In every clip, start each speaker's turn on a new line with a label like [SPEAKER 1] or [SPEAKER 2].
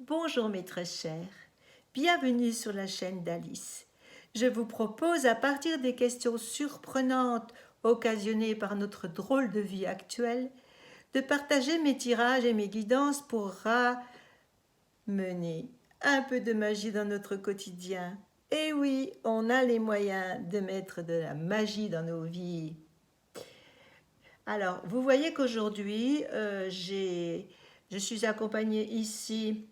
[SPEAKER 1] Bonjour mes très chers, bienvenue sur la chaîne d'Alice. Je vous propose, à partir des questions surprenantes occasionnées par notre drôle de vie actuelle, de partager mes tirages et mes guidances pour ramener un peu de magie dans notre quotidien. Et oui, on a les moyens de mettre de la magie dans nos vies. Alors, vous voyez qu'aujourd'hui, je suis accompagnée ici.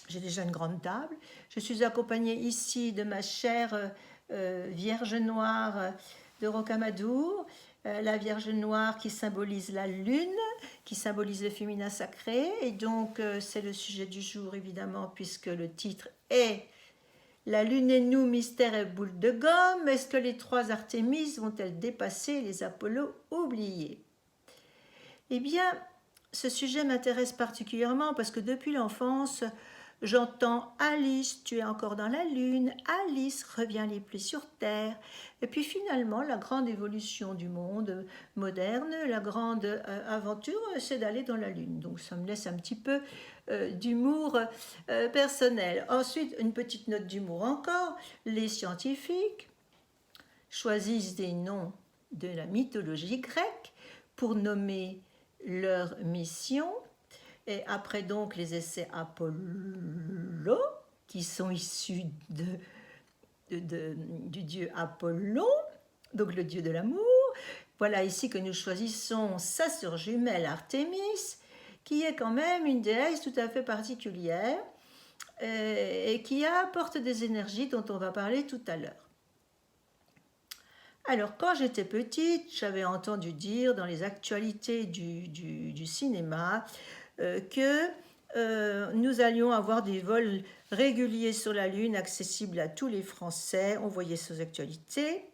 [SPEAKER 1] J'ai déjà une grande table. Je suis accompagnée ici de ma chère Vierge Noire de Rocamadour, la Vierge Noire qui symbolise la lune, qui symbolise le féminin sacré. Et donc, c'est le sujet du jour, évidemment, puisque le titre est La lune et nous, mystère et boule de gomme. Est-ce que les trois Artémis vont-elles dépasser les Apollos oubliés? Eh bien, ce sujet m'intéresse particulièrement parce que depuis l'enfance, j'entends Alice, tu es encore dans la lune, Alice, reviens les pieds sur terre. Et puis finalement, la grande évolution du monde moderne, la grande aventure, c'est d'aller dans la lune. Donc ça me laisse un petit peu d'humour personnel. Ensuite, une petite note d'humour encore. Les scientifiques choisissent des noms de la mythologie grecque pour nommer leur mission. Et après donc les essais Apollo, qui sont issus du dieu Apollon, donc le dieu de l'amour. Voilà ici que nous choisissons sa sœur jumelle Artémis, qui est quand même une déesse tout à fait particulière et qui apporte des énergies dont on va parler tout à l'heure. Alors, quand j'étais petite, j'avais entendu dire dans les actualités du cinéma que nous allions avoir des vols réguliers sur la Lune, accessibles à tous les Français. On voyait ces actualités.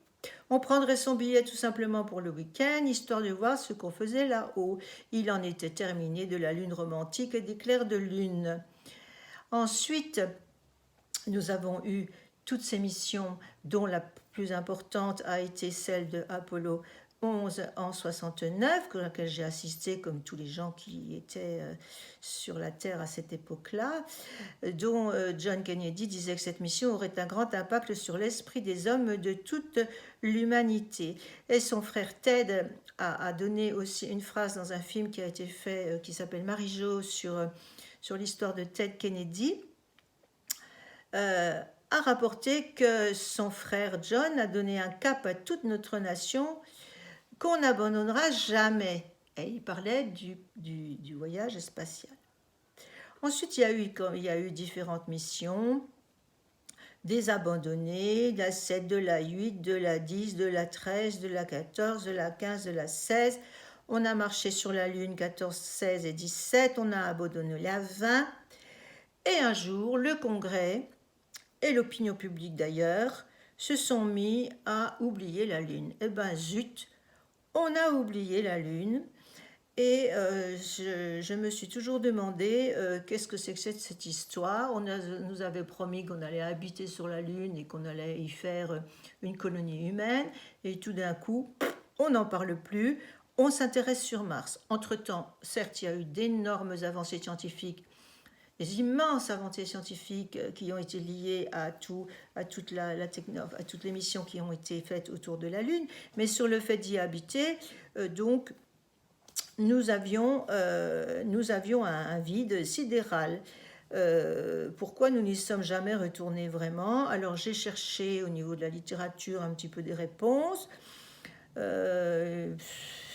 [SPEAKER 1] On prendrait son billet tout simplement pour le week-end, histoire de voir ce qu'on faisait là-haut. Il en était terminé de la Lune romantique et des clairs de lune. Ensuite, nous avons eu toutes ces missions, dont la plus importante a été celle de Apollo 11 en 69, à laquelle j'ai assisté comme tous les gens qui étaient sur la Terre à cette époque-là, dont John Kennedy disait que cette mission aurait un grand impact sur l'esprit des hommes de toute l'humanité. Et son frère Ted a donné aussi une phrase dans un film qui a été fait, qui s'appelle Marie-Jo, sur l'histoire de Ted Kennedy. A rapporté que son frère John a donné un cap à toute notre nation qu'on n'abandonnera jamais. Et il parlait du voyage spatial. Ensuite, il y a eu différentes missions, des abandonnés, de la 7, de la 8, de la 10, de la 13, de la 14, de la 15, de la 16. On a marché sur la Lune 14, 16 et 17. On a abandonné la 20. Et un jour, le Congrès et l'opinion publique d'ailleurs se sont mis à oublier la Lune. Eh ben zut, on a oublié la Lune. Et je me suis toujours demandé qu'est-ce que c'est que cette histoire. Nous avait promis qu'on allait habiter sur la Lune et qu'on allait y faire une colonie humaine. Et tout d'un coup, on n'en parle plus. On s'intéresse sur Mars. Entre-temps, certes, il y a eu d'énormes avancées scientifiques, des immenses avancées scientifiques qui ont été liées à toutes les missions qui ont été faites autour de la Lune, mais sur le fait d'y habiter, donc nous avions un vide sidéral. Pourquoi nous n'y sommes jamais retournés vraiment? Alors j'ai cherché au niveau de la littérature un petit peu des réponses.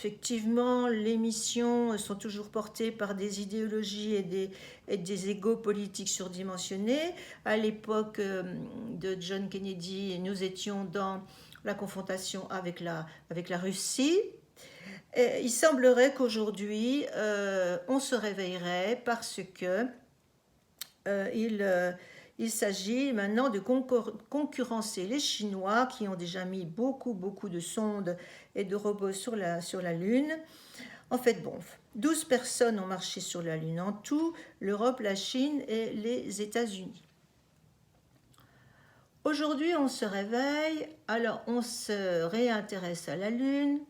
[SPEAKER 1] Effectivement, les missions sont toujours portées par des idéologies et des égos politiques surdimensionnés. À l'époque de John Kennedy, nous étions dans la confrontation avec la Russie. Et il semblerait qu'aujourd'hui, on se réveillerait parce que il il s'agit maintenant de concurrencer les Chinois qui ont déjà mis beaucoup de sondes et de robots sur la Lune. En fait, bon, 12 personnes ont marché sur la Lune en tout, l'Europe, la Chine et les États-Unis. Aujourd'hui, on se réveille, alors on se réintéresse à la Lune,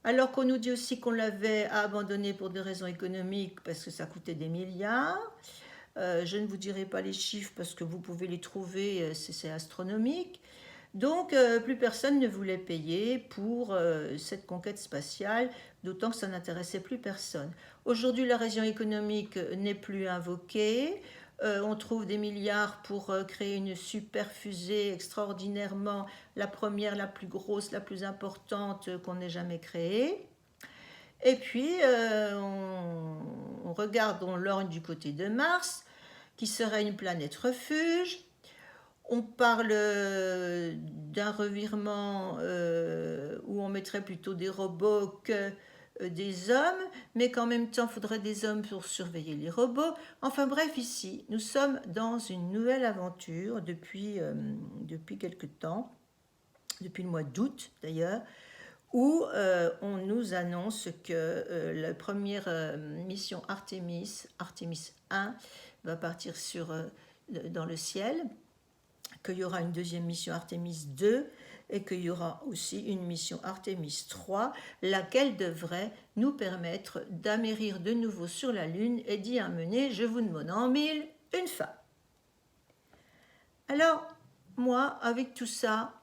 [SPEAKER 1] alors qu'on nous dit aussi qu'on l'avait abandonnée pour des raisons économiques parce que ça coûtait des milliards. Je ne vous dirai pas les chiffres parce que vous pouvez les trouver, c'est astronomique. Donc, plus personne ne voulait payer pour cette conquête spatiale, d'autant que ça n'intéressait plus personne. Aujourd'hui, la raison économique n'est plus invoquée. On trouve des milliards pour créer une super fusée extraordinairement, la première, la plus grosse, la plus importante qu'on ait jamais créée. Et puis, on regarde, on lorgne du côté de Mars, qui serait une planète refuge. On parle d'un revirement où on mettrait plutôt des robots que des hommes, mais qu'en même temps, il faudrait des hommes pour surveiller les robots. Enfin bref, ici, nous sommes dans une nouvelle aventure depuis quelque temps, depuis le mois d'août d'ailleurs, où on nous annonce que la première mission Artemis 1, va partir dans le ciel, qu'il y aura une deuxième mission Artemis 2 et qu'il y aura aussi une mission Artemis 3, laquelle devrait nous permettre d'amérir de nouveau sur la Lune et d'y amener, je vous demande en mille, une femme. Alors, moi, avec tout ça,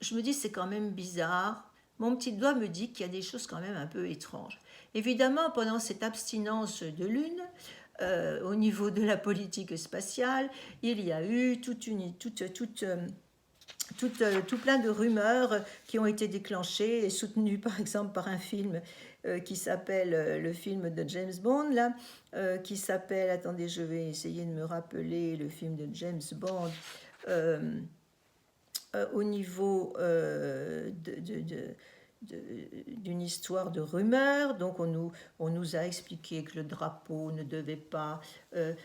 [SPEAKER 1] je me dis c'est quand même bizarre. Mon petit doigt me dit qu'il y a des choses quand même un peu étranges. Évidemment, pendant cette abstinence de Lune, au niveau de la politique spatiale, il y a eu tout plein de rumeurs qui ont été déclenchées et soutenues par exemple par un film qui s'appelle le film de James Bond, là, qui s'appelle, attendez, je vais essayer de me rappeler le film de James Bond, au niveau d'une histoire de rumeurs. Donc on nous a expliqué que le drapeau ne devait pas...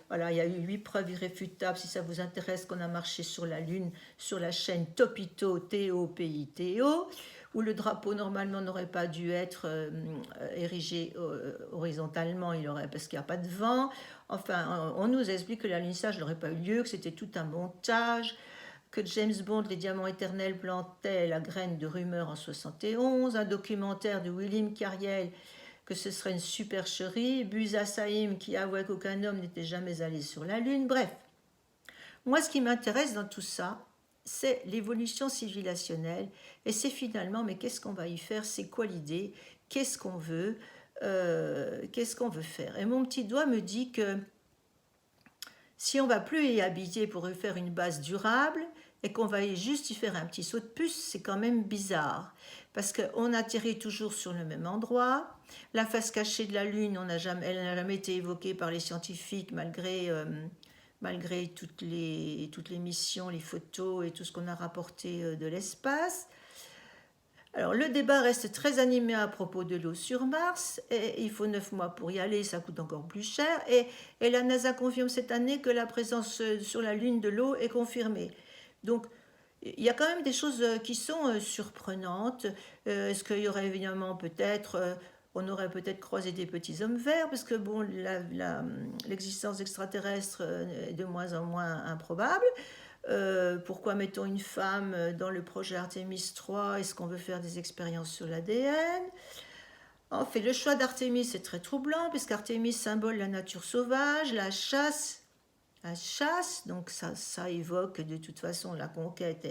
[SPEAKER 1] voilà, il y a eu 8 preuves irréfutables, si ça vous intéresse, qu'on a marché sur la Lune, sur la chaîne Topito, T-O-P-I-T-O, où le drapeau normalement n'aurait pas dû être érigé horizontalement, parce qu'il n'y a pas de vent. Enfin, on nous explique que l'alunissage n'aurait pas eu lieu, que c'était tout un montage, que James Bond, Les Diamants Éternels, plantait la graine de rumeur en 71, un documentaire de William Carriel, que ce serait une supercherie, Buzz Saïm qui avouait qu'aucun homme n'était jamais allé sur la Lune. Bref, moi ce qui m'intéresse dans tout ça, c'est l'évolution civilisationnelle, et c'est finalement, mais qu'est-ce qu'on va y faire, c'est quoi l'idée, qu'est-ce qu'on veut faire. Et mon petit doigt me dit que si on ne va plus y habiter pour y faire une base durable et qu'on va juste y faire un petit saut de puce, c'est quand même bizarre. Parce qu'on atterrit toujours sur le même endroit. La face cachée de la Lune, elle n'a jamais été évoquée par les scientifiques malgré toutes les missions, les photos et tout ce qu'on a rapporté de l'espace. Alors le débat reste très animé à propos de l'eau sur Mars, et il faut 9 mois pour y aller, ça coûte encore plus cher, et la NASA confirme cette année que la présence sur la Lune de l'eau est confirmée. Donc il y a quand même des choses qui sont surprenantes. Est-ce qu'il y aurait évidemment on aurait peut-être croisé des petits hommes verts, parce que bon, l'existence extraterrestre est de moins en moins improbable. Pourquoi mettons une femme dans le projet Artemis 3? Est-ce qu'on veut faire des expériences sur l'ADN? En fait, le choix d'Artemis est très troublant, puisqu'Artemis symbole la nature sauvage, la chasse, donc ça évoque de toute façon la conquête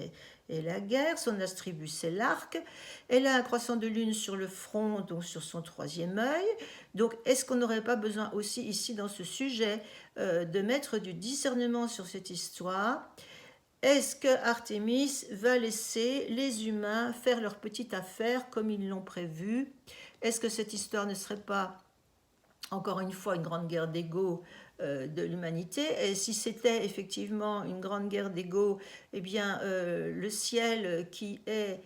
[SPEAKER 1] et la guerre. Son attribut, c'est l'arc. Elle a un croissant de lune sur le front, donc sur son troisième œil. Donc est-ce qu'on n'aurait pas besoin aussi ici dans ce sujet de mettre du discernement sur cette histoire? Est-ce que Artemis va laisser les humains faire leur petite affaire comme ils l'ont prévu? Est-ce que cette histoire ne serait pas, encore une fois, une grande guerre d'ego de l'humanité? Et si c'était effectivement une grande guerre d'ego, eh bien, le ciel qui est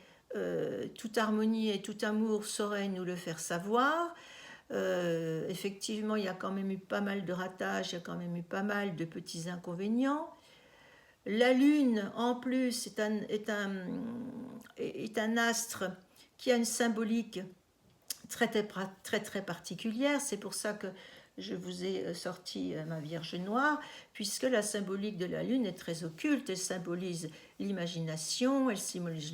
[SPEAKER 1] toute harmonie et tout amour saurait nous le faire savoir. Effectivement, il y a quand même eu pas mal de ratages, il y a quand même eu pas mal de petits inconvénients. La Lune, en plus, est un astre qui a une symbolique très particulière. C'est pour ça que je vous ai sorti ma Vierge Noire, puisque la symbolique de la Lune est très occulte. Elle symbolise l'imagination, elle symbolise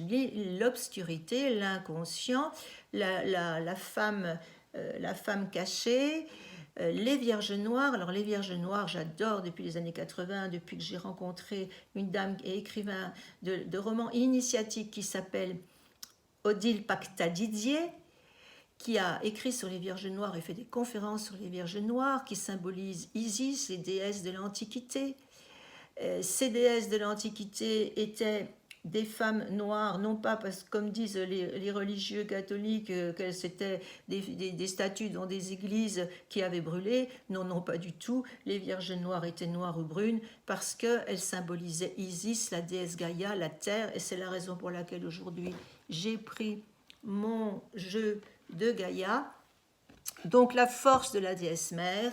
[SPEAKER 1] l'obscurité, l'inconscient, la femme, la femme cachée. Les Vierges Noires, alors les Vierges Noires, j'adore depuis les années 80, depuis que j'ai rencontré une dame et écrivain de romans initiatiques qui s'appelle Odile Pacta-Didier, qui a écrit sur les Vierges Noires et fait des conférences sur les Vierges Noires, qui symbolisent Isis, les déesses de l'Antiquité. Ces déesses de l'Antiquité étaient des femmes noires, non pas parce que, comme disent les religieux catholiques, qu'elles étaient des statues dans des églises qui avaient brûlé. Non, non, pas du tout. Les Vierges Noires étaient noires ou brunes parce qu'elles symbolisaient Isis, la déesse Gaïa, la terre, et c'est la raison pour laquelle aujourd'hui j'ai pris mon jeu de Gaïa, donc la force de la déesse mère.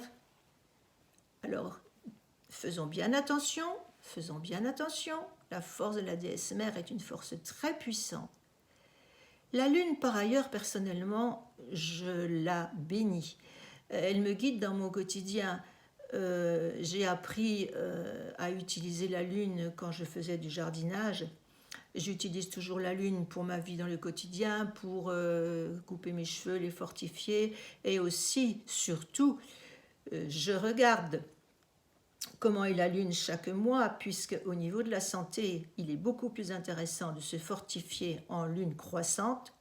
[SPEAKER 1] Alors, faisons bien attention, la force de la déesse mère est une force très puissante. La lune, par ailleurs, personnellement, je la bénis. Elle me guide dans mon quotidien. J'ai appris à utiliser la lune quand je faisais du jardinage. J'utilise toujours la lune pour ma vie dans le quotidien, pour couper mes cheveux, les fortifier, et aussi, surtout, je regarde comment est la lune chaque mois, puisque au niveau de la santé, il est beaucoup plus intéressant de se fortifier en lune croissante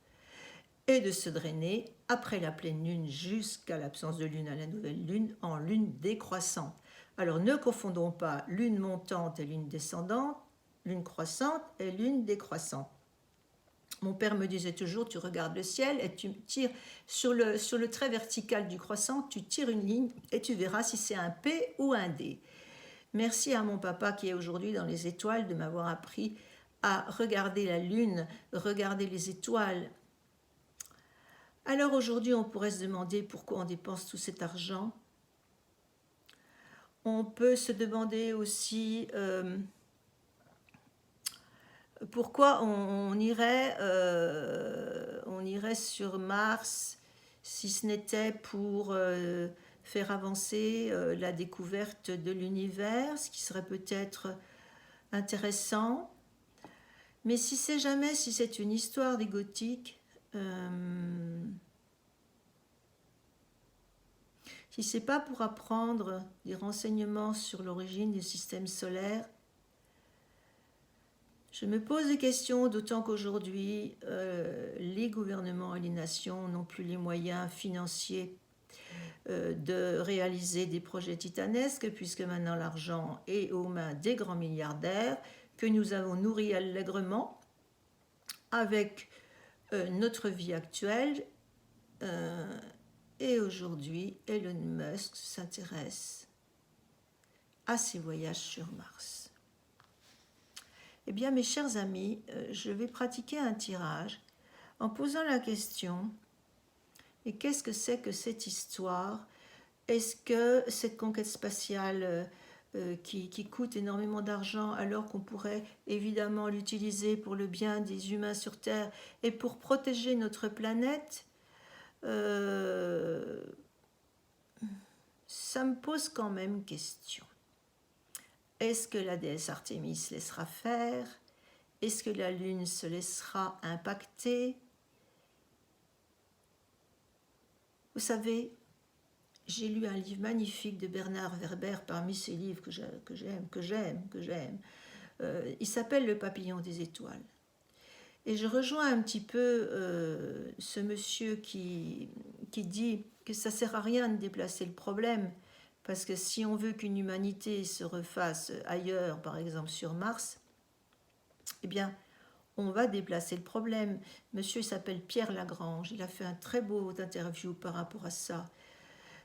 [SPEAKER 1] et de se drainer après la pleine lune jusqu'à l'absence de lune à la nouvelle lune en lune décroissante. Alors ne confondons pas lune montante et lune descendante, lune croissante et lune décroissante. Mon père me disait toujours, tu regardes le ciel et tu tires sur le trait vertical du croissant, tu tires une ligne et tu verras si c'est un P ou un D. Merci à mon papa qui est aujourd'hui dans les étoiles de m'avoir appris à regarder la lune, regarder les étoiles. Alors aujourd'hui, on pourrait se demander pourquoi on dépense tout cet argent. On peut se demander aussi pourquoi on irait sur Mars si ce n'était pour faire avancer la découverte de l'univers, ce qui serait peut-être intéressant. Mais si c'est une histoire des gothiques, si c'est pas pour apprendre des renseignements sur l'origine du système solaire, je me pose des questions, d'autant qu'aujourd'hui, les gouvernements et les nations n'ont plus les moyens financiers de réaliser des projets titanesques, puisque maintenant l'argent est aux mains des grands milliardaires, que nous avons nourris allègrement avec notre vie actuelle. Et aujourd'hui, Elon Musk s'intéresse à ses voyages sur Mars. Eh bien, mes chers amis, je vais pratiquer un tirage en posant la question, et qu'est-ce que c'est que cette histoire? Est-ce que cette conquête spatiale qui coûte énormément d'argent alors qu'on pourrait évidemment l'utiliser pour le bien des humains sur Terre et pour protéger notre planète, ça me pose quand même question. Est-ce que la déesse Artémis laissera faire? Est-ce que la Lune se laissera impacter? Vous savez, j'ai lu un livre magnifique de Bernard Werber, parmi ces livres que j'aime. Il s'appelle Le papillon des étoiles. Et je rejoins un petit peu ce monsieur qui dit que ça ne sert à rien de déplacer le problème, parce que si on veut qu'une humanité se refasse ailleurs, par exemple sur Mars, eh bien, on va déplacer le problème. Monsieur s'appelle Pierre Lagrange, il a fait un très beau interview par rapport à ça.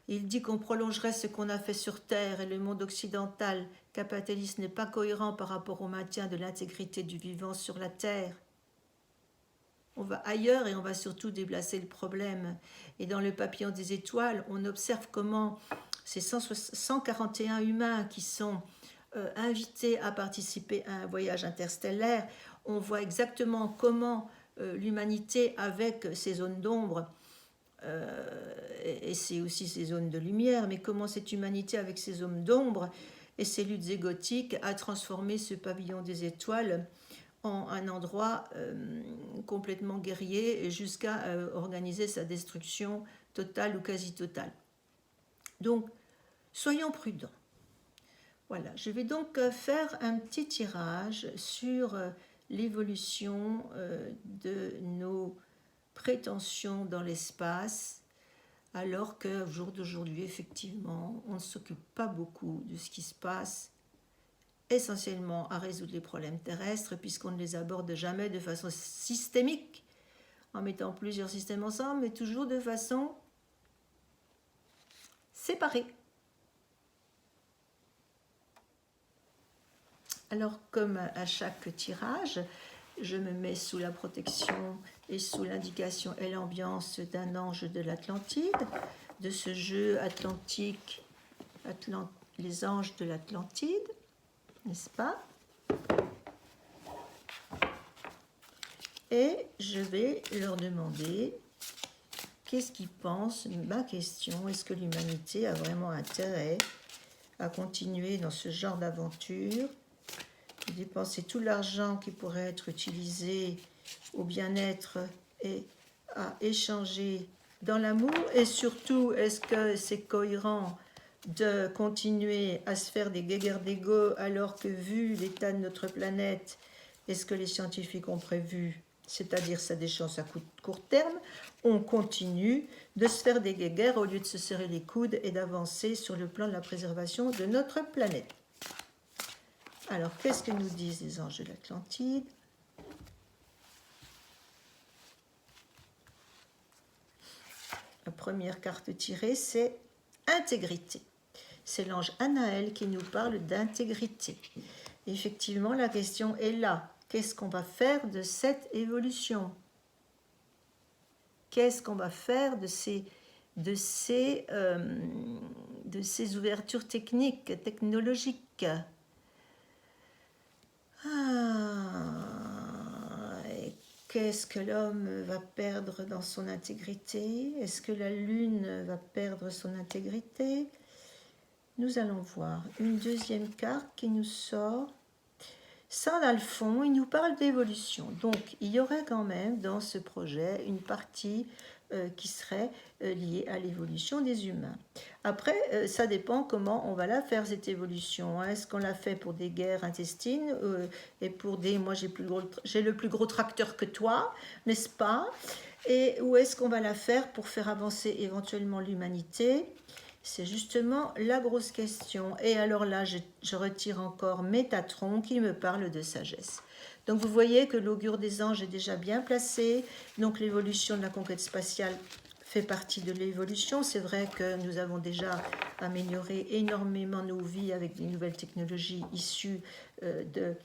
[SPEAKER 1] Il dit qu'on prolongerait ce qu'on a fait sur Terre et le monde occidental capitaliste n'est pas cohérent par rapport au maintien de l'intégrité du vivant sur la Terre. on va ailleurs et on va surtout déplacer le problème. Et dans le papillon des étoiles, on observe comment ces 141 humains qui sont invités à participer à un voyage interstellaire, on voit exactement comment l'humanité, avec ses zones d'ombre, et c'est aussi ces zones de lumière, mais comment cette humanité, avec ses zones d'ombre et ses luttes égotiques, a transformé ce pavillon des étoiles en un endroit complètement guerrier jusqu'à organiser sa destruction totale ou quasi totale. Donc, soyons prudents. Voilà, je vais donc faire un petit tirage sur l'évolution de nos prétentions dans l'espace, alors qu'au jour d'aujourd'hui, effectivement, on ne s'occupe pas beaucoup de ce qui se passe, essentiellement à résoudre les problèmes terrestres, puisqu'on ne les aborde jamais de façon systémique, en mettant plusieurs systèmes ensemble, mais toujours de façon séparée. Alors, comme à chaque tirage, je me mets sous la protection et sous l'indication et l'ambiance d'un ange de l'Atlantide, de ce jeu atlantique, les anges de l'Atlantide, n'est-ce pas? Et je vais leur demander qu'est-ce qu'ils pensent. Ma question, est-ce que l'humanité a vraiment intérêt à continuer dans ce genre d'aventure, dépenser tout l'argent qui pourrait être utilisé au bien-être et à échanger dans l'amour? Et surtout, est-ce que c'est cohérent de continuer à se faire des guéguerres d'ego alors que, vu l'état de notre planète et ce que les scientifiques ont prévu, c'est-à-dire ça des chances à court terme, on continue de se faire des guéguerres au lieu de se serrer les coudes et d'avancer sur le plan de la préservation de notre planète. Alors, qu'est-ce que nous disent les anges de l'Atlantide? La première carte tirée, c'est intégrité. C'est l'ange Anaël qui nous parle d'intégrité. Effectivement, la question est là. Qu'est-ce qu'on va faire de cette évolution? Qu'est-ce qu'on va faire de ces ouvertures techniques, technologiques? Et qu'est-ce que l'homme va perdre dans son intégrité? Est-ce que la Lune va perdre son intégrité? Nous allons voir une deuxième carte qui nous sort. Saint-Alphon, il nous parle d'évolution. Donc, il y aurait quand même dans ce projet une partie qui serait liée à l'évolution des humains. Après, ça dépend comment on va la faire, cette évolution. Est-ce qu'on la fait pour des guerres intestines et pour des... Moi, j'ai le plus gros tracteur que toi, n'est-ce pas? Ou est-ce qu'on va la faire pour faire avancer éventuellement l'humanité? C'est justement la grosse question. Et alors là, je retire encore Métatron qui me parle de sagesse. Donc vous voyez que l'augure des anges est déjà bien placé. Donc l'évolution de la conquête spatiale fait partie de l'évolution. C'est vrai que nous avons déjà amélioré énormément nos vies avec des nouvelles technologies issues de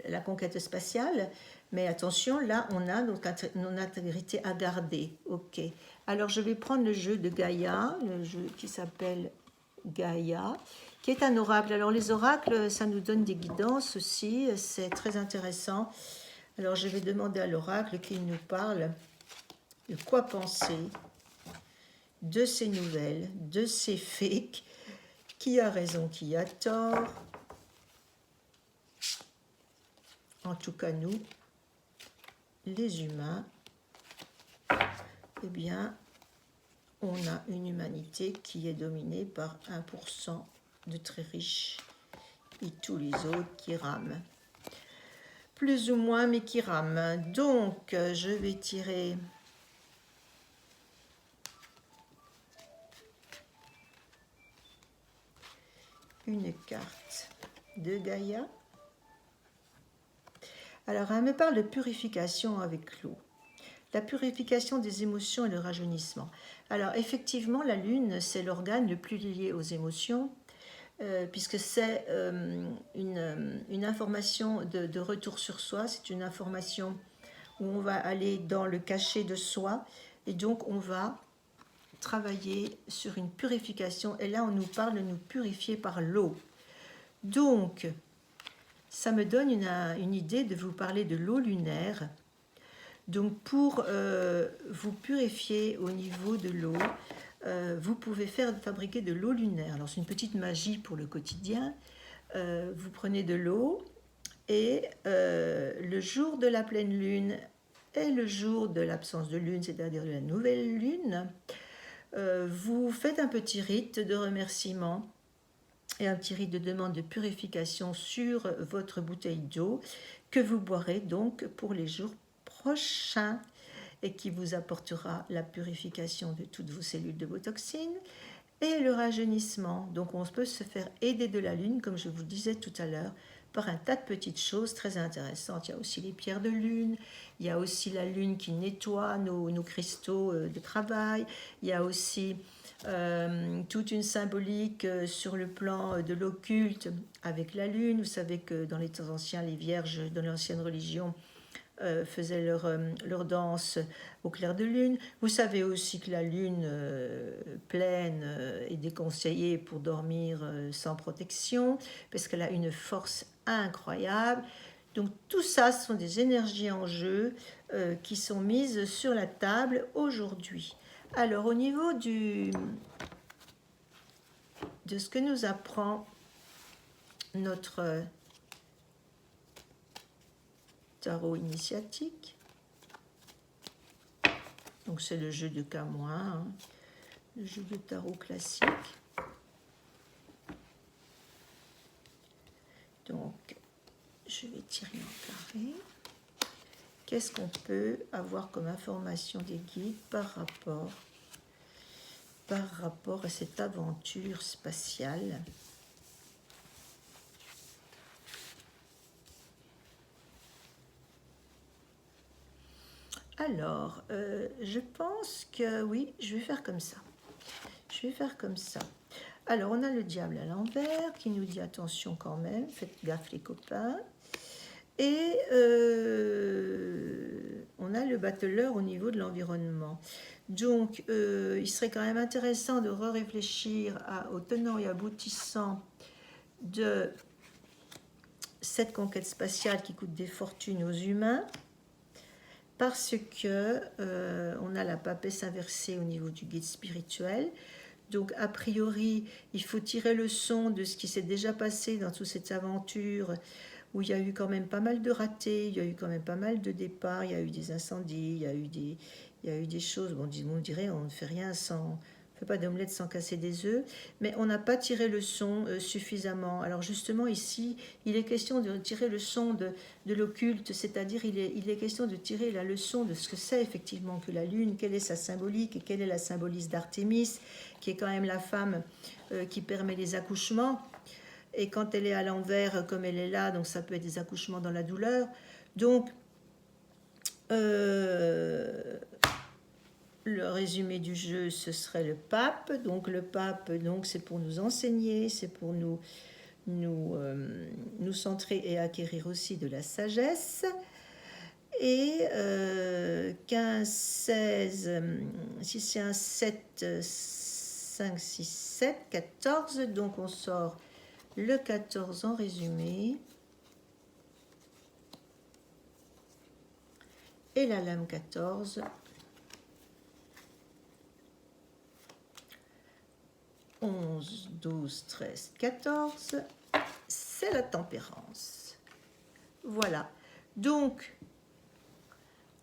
[SPEAKER 1] la conquête spatiale. Mais attention, là, on a notre intégrité à garder. Ok. Alors, je vais prendre le jeu de Gaïa, le jeu qui s'appelle Gaïa, qui est un oracle. Alors, les oracles, ça nous donne des guidances aussi. C'est très intéressant. Alors, je vais demander à l'oracle qu'il nous parle de quoi penser de ces nouvelles, de ces fakes, qui a raison, qui a tort. En tout cas, nous, les humains, eh bien, on a une humanité qui est dominée par 1% de très riches et tous les autres qui rament. Plus ou moins, mais qui rament. Donc, je vais tirer une carte de Gaïa. Alors, elle me parle de purification avec l'eau. La purification des émotions et le rajeunissement. Alors, effectivement, la Lune, c'est l'organe le plus lié aux émotions. puisque c'est une information de retour sur soi, c'est une information où on va aller dans le cachet de soi, et donc on va travailler sur une purification, et là on nous parle de nous purifier par l'eau. Donc, ça me donne une idée de vous parler de l'eau lunaire. Donc, pour vous purifier au niveau de l'eau, vous pouvez fabriquer de l'eau lunaire. Alors, c'est une petite magie pour le quotidien. Vous prenez de l'eau et le jour de la pleine lune et le jour de l'absence de lune, c'est-à-dire de la nouvelle lune, vous faites un petit rite de remerciement et un petit rite de demande de purification sur votre bouteille d'eau que vous boirez donc pour les jours prochains et qui vous apportera la purification de toutes vos cellules, de vos toxines et le rajeunissement. Donc on peut se faire aider de la lune, comme je vous disais tout à l'heure, par un tas de petites choses très intéressantes. Il y a aussi les pierres de lune, il y a aussi la lune qui nettoie nos cristaux de travail, il y a aussi toute une symbolique sur le plan de l'occulte avec la lune. Vous savez que dans les temps anciens, les vierges de l'ancienne religion faisaient leur danse au clair de lune. Vous savez aussi que la lune pleine est déconseillée pour dormir sans protection, parce qu'elle a une force incroyable. Donc tout ça, ce sont des énergies en jeu qui sont mises sur la table aujourd'hui. Alors au niveau de ce que nous apprend notre tarot initiatique, donc c'est le jeu de K-, hein, le jeu de tarot classique. Donc je vais tirer en carré. Qu'est-ce qu'on peut avoir comme information des guides par rapport à cette aventure spatiale? Alors, je pense que oui, je vais faire comme ça. Alors, on a le diable à l'envers qui nous dit attention quand même, faites gaffe les copains. Et on a le battleur au niveau de l'environnement. Donc, il serait quand même intéressant de réfléchir aux tenants et aboutissants de cette conquête spatiale qui coûte des fortunes aux humains, parce que on a la papesse inversée au niveau du guide spirituel. Donc, a priori, il faut tirer leçon de ce qui s'est déjà passé dans toute cette aventure, où il y a eu quand même pas mal de ratés, il y a eu quand même pas mal de départs, il y a eu des incendies, il y a eu des choses, bon, on dirait on ne fait rien sans... On ne fait pas d'omelette sans casser des œufs, mais on n'a pas tiré le son suffisamment. Alors justement ici, il est question de tirer le son de l'occulte, c'est-à-dire il est question de tirer la leçon de ce que c'est effectivement que la Lune, quelle est sa symbolique, et quelle est la symbolisme d'Artémis, qui est quand même la femme qui permet les accouchements. Et quand elle est à l'envers, comme elle est là, donc ça peut être des accouchements dans la douleur. Donc, le résumé du jeu, ce serait le pape. Donc, le pape, donc, c'est pour nous enseigner, c'est pour nous centrer et acquérir aussi de la sagesse. Et 15, 16, si c'est un 7, 5, 6, 7, 14, donc on sort le 14 en résumé. Et la lame 14. 11, 12, 13, 14. C'est la tempérance. Voilà. Donc,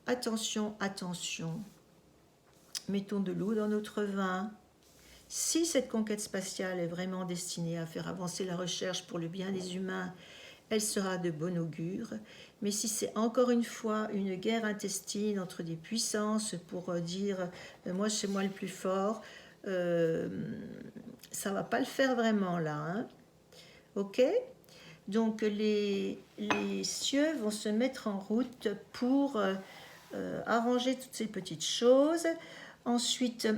[SPEAKER 1] attention, attention. Mettons de l'eau dans notre vin. Si cette conquête spatiale est vraiment destinée à faire avancer la recherche pour le bien des humains, elle sera de bon augure. Mais si c'est encore une fois une guerre intestine entre des puissances pour dire moi c'est moi le plus fort, ça va pas le faire vraiment là, hein. Ok? Donc les cieux vont se mettre en route pour arranger toutes ces petites choses. Ensuite,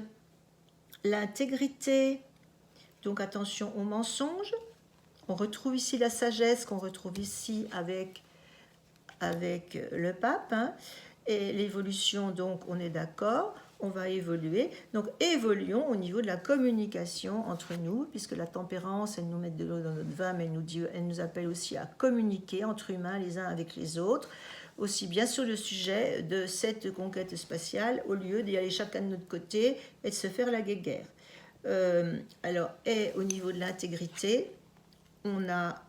[SPEAKER 1] l'intégrité Donc attention aux mensonges. On retrouve ici la sagesse qu'on retrouve ici avec le pape, hein. Et l'évolution, donc on est d'accord, on va évoluer. Donc évoluons au niveau de la communication entre nous, puisque la tempérance, elle nous met de l'eau dans notre vin, mais elle nous appelle aussi à communiquer entre humains les uns avec les autres, aussi bien sur le sujet de cette conquête spatiale, au lieu d'y aller chacun de notre côté et de se faire la guéguerre. Alors, et au niveau de l'intégrité, on a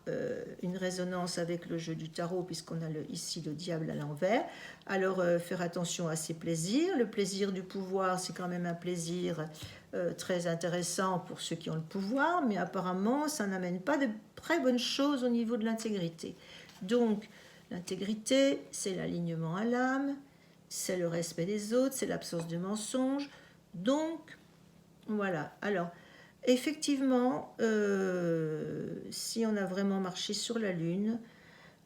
[SPEAKER 1] une résonance avec le jeu du tarot, puisqu'on a ici le diable à l'envers. Alors, faire attention à ses plaisirs. Le plaisir du pouvoir, c'est quand même un plaisir très intéressant pour ceux qui ont le pouvoir, mais apparemment, ça n'amène pas de très bonnes choses au niveau de l'intégrité. Donc, l'intégrité, c'est l'alignement à l'âme, c'est le respect des autres, c'est l'absence de mensonges. Donc, voilà. Alors, effectivement, si on a vraiment marché sur la Lune,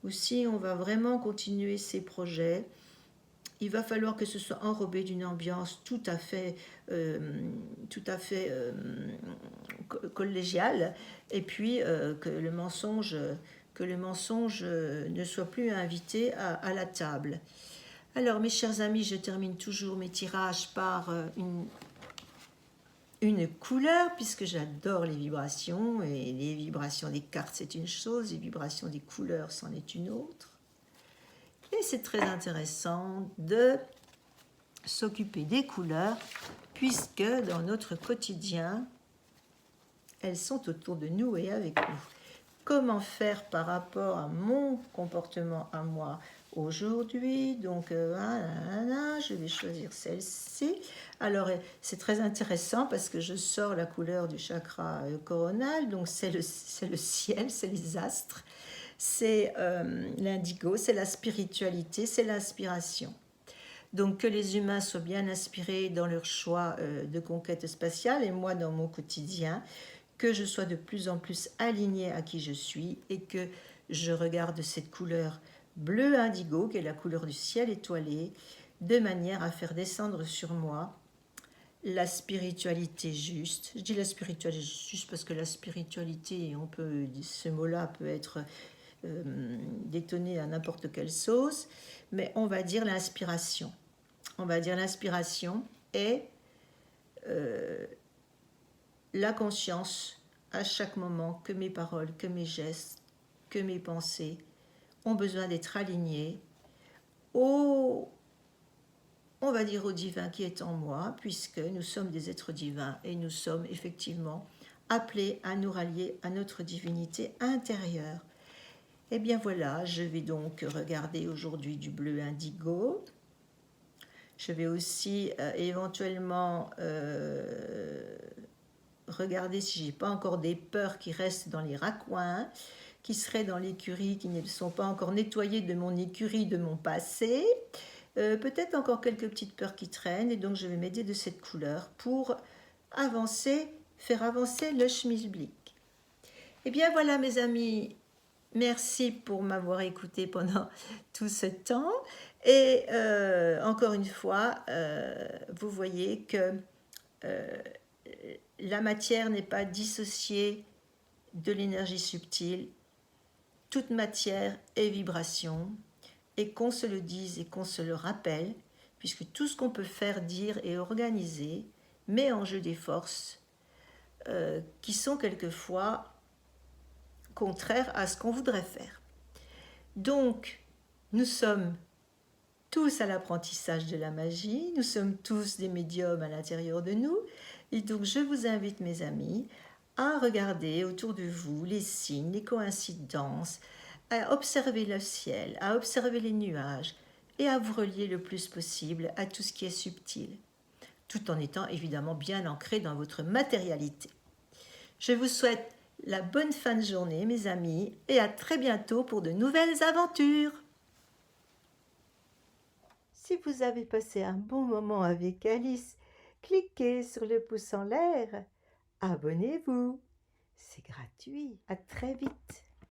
[SPEAKER 1] ou si on va vraiment continuer ces projets, il va falloir que ce soit enrobé d'une ambiance tout à fait collégiale, et puis que le mensonge ne soit plus invité à la table. Alors, mes chers amis, je termine toujours mes tirages par une couleur, puisque j'adore les vibrations, et les vibrations des cartes c'est une chose, les vibrations des couleurs c'en est une autre. Et c'est très intéressant de s'occuper des couleurs, puisque dans notre quotidien, elles sont autour de nous et avec nous. Comment faire par rapport à mon comportement à moi aujourd'hui? Donc, je vais choisir celle-ci. Alors, c'est très intéressant parce que je sors la couleur du chakra coronal. Donc, c'est le ciel, c'est les astres, c'est l'indigo, c'est la spiritualité, c'est l'inspiration. Donc, que les humains soient bien inspirés dans leur choix de conquête spatiale, et moi dans mon quotidien, que je sois de plus en plus alignée à qui je suis, et que je regarde cette couleur bleu indigo, qui est la couleur du ciel étoilé, de manière à faire descendre sur moi la spiritualité juste. Je dis la spiritualité juste parce que la spiritualité, ce mot-là peut être détonné à n'importe quelle sauce, mais on va dire l'inspiration. On va dire l'inspiration est la conscience à chaque moment que mes paroles, que mes gestes, que mes pensées ont besoin d'être alignés on va dire au divin qui est en moi, puisque nous sommes des êtres divins et nous sommes effectivement appelés à nous rallier à notre divinité intérieure. Et bien voilà, je vais donc regarder aujourd'hui du bleu indigo. Je vais aussi éventuellement regarder si j'ai pas encore des peurs qui restent dans les raccoins, qui seraient dans l'écurie, qui ne sont pas encore nettoyées de mon écurie, de mon passé. Peut-être encore quelques petites peurs qui traînent, et donc je vais m'aider de cette couleur pour faire avancer le schmilblick. Et bien voilà mes amis, merci pour m'avoir écouté pendant tout ce temps. Et encore une fois, vous voyez que la matière n'est pas dissociée de l'énergie subtile. Toute matière est vibration, et qu'on se le dise et qu'on se le rappelle, puisque tout ce qu'on peut faire, dire et organiser met en jeu des forces qui sont quelquefois contraires à ce qu'on voudrait faire. Donc, nous sommes tous à l'apprentissage de la magie, nous sommes tous des médiums à l'intérieur de nous, et donc je vous invite mes amis à regarder autour de vous les signes, les coïncidences, à observer le ciel, à observer les nuages et à vous relier le plus possible à tout ce qui est subtil, tout en étant évidemment bien ancré dans votre matérialité. Je vous souhaite la bonne fin de journée mes amis et à très bientôt pour de nouvelles aventures. Si vous avez passé un bon moment avec Alice, cliquez sur le pouce en l'air, abonnez-vous, c'est gratuit, à très vite.